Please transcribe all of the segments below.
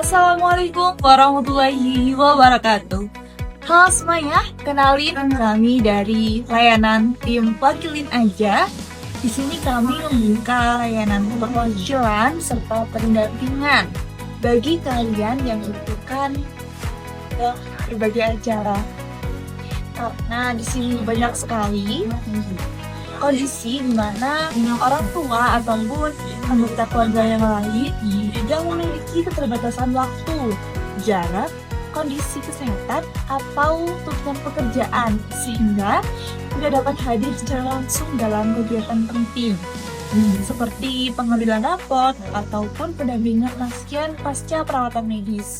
Assalamualaikum warahmatullahi wabarakatuh. Halo semuanya, kenalin kami dari layanan tim Wakilin Aja. Di sini kami membuka layanan perwakilan serta pendampingan bagi kalian yang membutuhkan berbagai acara. Karena di sini banyak sekali kondisi di mana orang tua ataupun anggota keluarga yang lain tidak memiliki keterbatasan waktu, jarak, kondisi kesehatan, atau tuntutan pekerjaan sehingga tidak dapat hadir secara langsung dalam kegiatan penting seperti pengambilan rapot ataupun pendampingan pasca perawatan medis.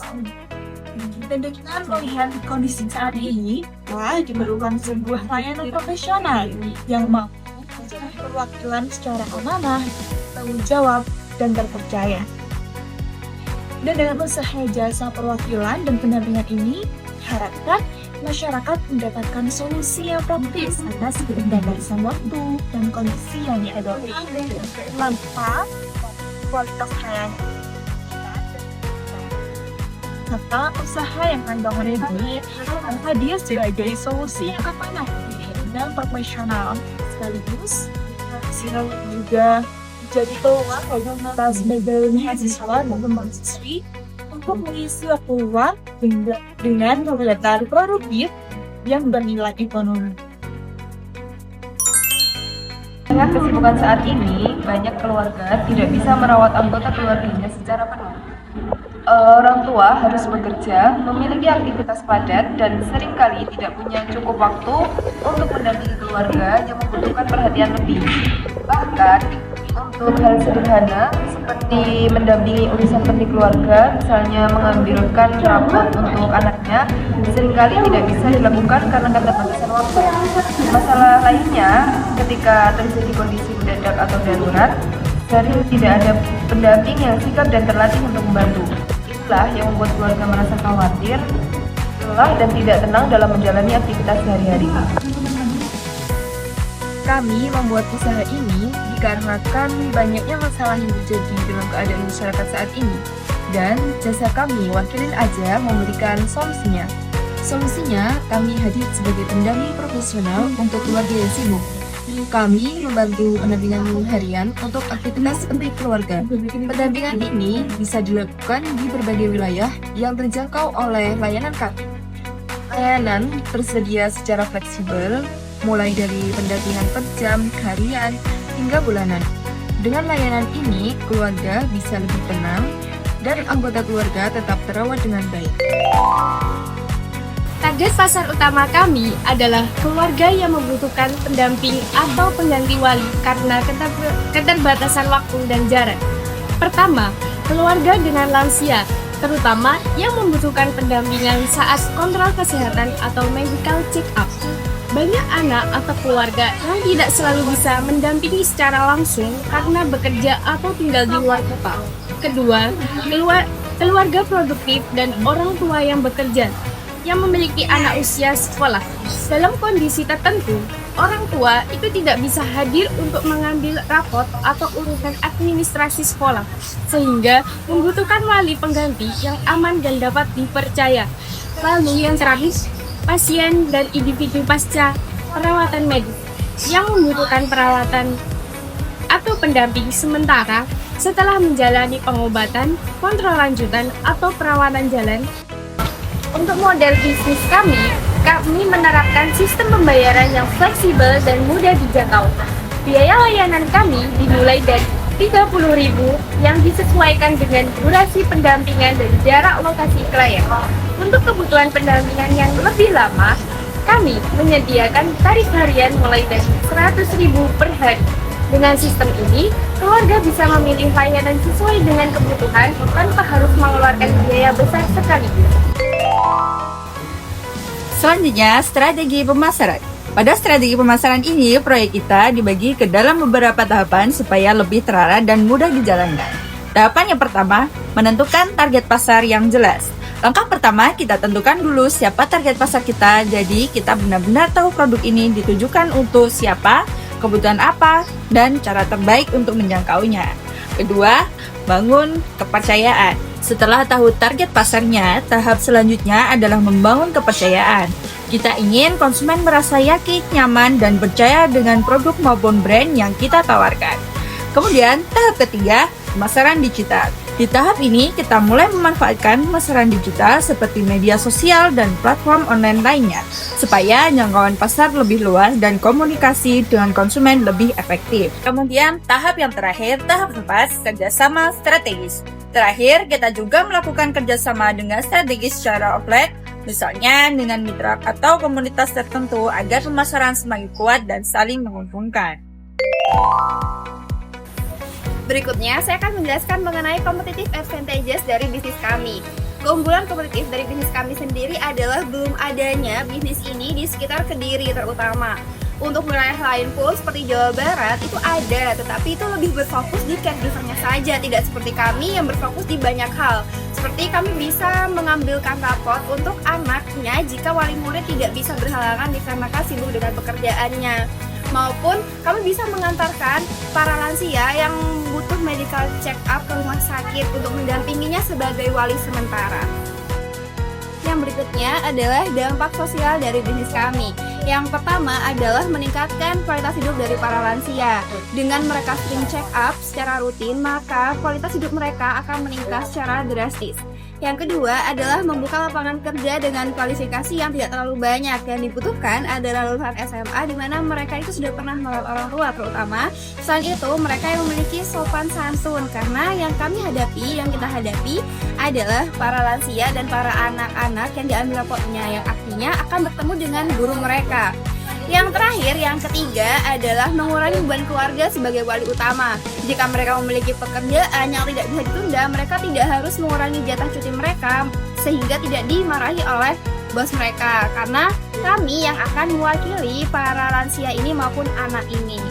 Dan dengan melihat kondisi saat ini, diperlukan sebuah layanan profesional yang mampu perwakilan secara amanah, tanggung jawab, dan terpercaya. Dan dengan usaha jasa perwakilan dan pendampingan ini, harapkan masyarakat mendapatkan solusi yang praktis atas keterbatasan waktu dan kondisi yang dihadapi, tanpa kualitas layanan serta usaha yang Anda ini hadir sebagai solusi yang amanah dan profesional, sekaligus juga jadi peluang bagi kita sebagai mahasiswa dan mahasiswi untuk mengisi waktu luang dengan kegiatan produktif yang bernilai ekonomi. Dengan kesibukan saat ini, banyak keluarga tidak bisa merawat anggota keluarganya secara penuh. Orang tua harus bekerja, memiliki aktivitas padat, dan seringkali tidak punya cukup waktu untuk mendampingi keluarga yang membutuhkan perhatian lebih. Bahkan, untuk hal sederhana seperti mendampingi urusan penting keluarga, misalnya mengambilkan rapot untuk anaknya, seringkali tidak bisa dilakukan karena keterbatasan waktu. Masalah lainnya, ketika terjadi kondisi mendadak atau darurat, sering tidak ada pendamping yang sigap dan terlatih untuk membantu. Itulah yang membuat keluarga merasa khawatir, lelah, dan tidak tenang dalam menjalani aktivitas sehari-hari. Kami membuat usaha ini dikarenakan banyaknya masalah yang terjadi dalam keadaan masyarakat saat ini, dan jasa kami Wakilin Aja memberikan solusinya. Solusinya, kami hadir sebagai pendamping profesional untuk keluarga yang sibuk. Kami membantu pendampingan harian untuk aktivitas penting keluarga. Pendampingan ini bisa dilakukan di berbagai wilayah yang terjangkau oleh layanan kami. Layanan tersedia secara fleksibel, mulai dari pendampingan per jam, harian, hingga bulanan. Dengan layanan ini, keluarga bisa lebih tenang dan anggota keluarga tetap terawat dengan baik. Target pasar utama kami adalah keluarga yang membutuhkan pendamping atau pengganti wali karena keterbatasan waktu dan jarak. Pertama, keluarga dengan lansia, terutama yang membutuhkan pendampingan saat kontrol kesehatan atau medical check-up. Banyak anak atau keluarga yang tidak selalu bisa mendampingi secara langsung karena bekerja atau tinggal di luar kota. Kedua, keluarga produktif dan orang tua yang bekerja, yang memiliki anak usia sekolah. Dalam kondisi tertentu, orang tua itu tidak bisa hadir untuk mengambil rapot atau urusan administrasi sekolah, sehingga membutuhkan wali pengganti yang aman dan dapat dipercaya. Lalu yang terakhir, pasien dan individu pasca perawatan medis yang membutuhkan perawatan atau pendamping sementara setelah menjalani pengobatan, kontrol lanjutan, atau perawatan jalan. Untuk model bisnis kami menerapkan sistem pembayaran yang fleksibel dan mudah dijangkau. Biaya layanan kami dimulai dari Rp30.000 yang disesuaikan dengan durasi pendampingan dan jarak lokasi klien. Untuk kebutuhan pendampingan yang lebih lama, kami menyediakan tarif harian mulai dari Rp100.000 per hari. Dengan sistem ini, keluarga bisa memilih layanan sesuai dengan kebutuhan tanpa harus mengeluarkan biaya besar sekaligus. Selanjutnya, strategi pemasaran. Pada strategi pemasaran ini, proyek kita dibagi ke dalam beberapa tahapan supaya lebih terarah dan mudah dijalankan. Tahapan yang pertama, menentukan target pasar yang jelas. Langkah pertama, kita tentukan dulu siapa target pasar kita, jadi kita benar-benar tahu produk ini ditujukan untuk siapa, kebutuhan apa, dan cara terbaik untuk menjangkaunya. Kedua, bangun kepercayaan. Setelah tahu target pasarnya, tahap selanjutnya adalah membangun kepercayaan. Kita ingin konsumen merasa yakin, nyaman, dan percaya dengan produk maupun brand yang kita tawarkan. Kemudian, tahap ketiga, pemasaran digital. Di tahap ini, kita mulai memanfaatkan pemasaran digital seperti media sosial dan platform online lainnya, supaya jangkauan pasar lebih luas dan komunikasi dengan konsumen lebih efektif. Kemudian, tahap yang terakhir, tahap 4, kerjasama strategis. Terakhir, kita juga melakukan kerjasama dengan strategis secara offline, misalnya dengan mitra atau komunitas tertentu agar pemasaran semakin kuat dan saling menguntungkan. Berikutnya, saya akan menjelaskan mengenai competitive advantages dari bisnis kami. Keunggulan kompetitif dari bisnis kami sendiri adalah belum adanya bisnis ini di sekitar Kediri terutama. Untuk wilayah lain pun seperti Jawa Barat itu ada, tetapi itu lebih berfokus di caregivernya saja, tidak seperti kami yang berfokus di banyak hal. Seperti kami bisa mengambilkan rapot untuk anaknya jika wali murid tidak bisa berhalangan dikarenakan sibuk dengan pekerjaannya. Maupun kami bisa mengantarkan para lansia yang butuh medical check up ke rumah sakit untuk mendampinginya sebagai wali sementara. Yang berikutnya adalah dampak sosial dari bisnis kami. Yang pertama adalah meningkatkan kualitas hidup dari para lansia. Dengan mereka sering check up secara rutin, maka kualitas hidup mereka akan meningkat secara drastis. Yang kedua adalah membuka lapangan kerja dengan kualifikasi yang tidak terlalu banyak. Yang dibutuhkan adalah lulusan SMA di mana mereka itu sudah pernah merawat orang tua terutama. Selain itu, mereka yang memiliki sopan santun karena yang kita hadapi adalah para lansia dan para anak-anak yang diambil rapotnya yang artinya akan bertemu dengan guru mereka. Yang terakhir, yang ketiga adalah mengurangi beban keluarga sebagai wali utama. Jika mereka memiliki pekerjaan yang tidak bisa ditunda, mereka tidak harus mengurangi jatah cuti mereka sehingga tidak dimarahi oleh bos mereka karena kami yang akan mewakili para lansia ini maupun anak ini.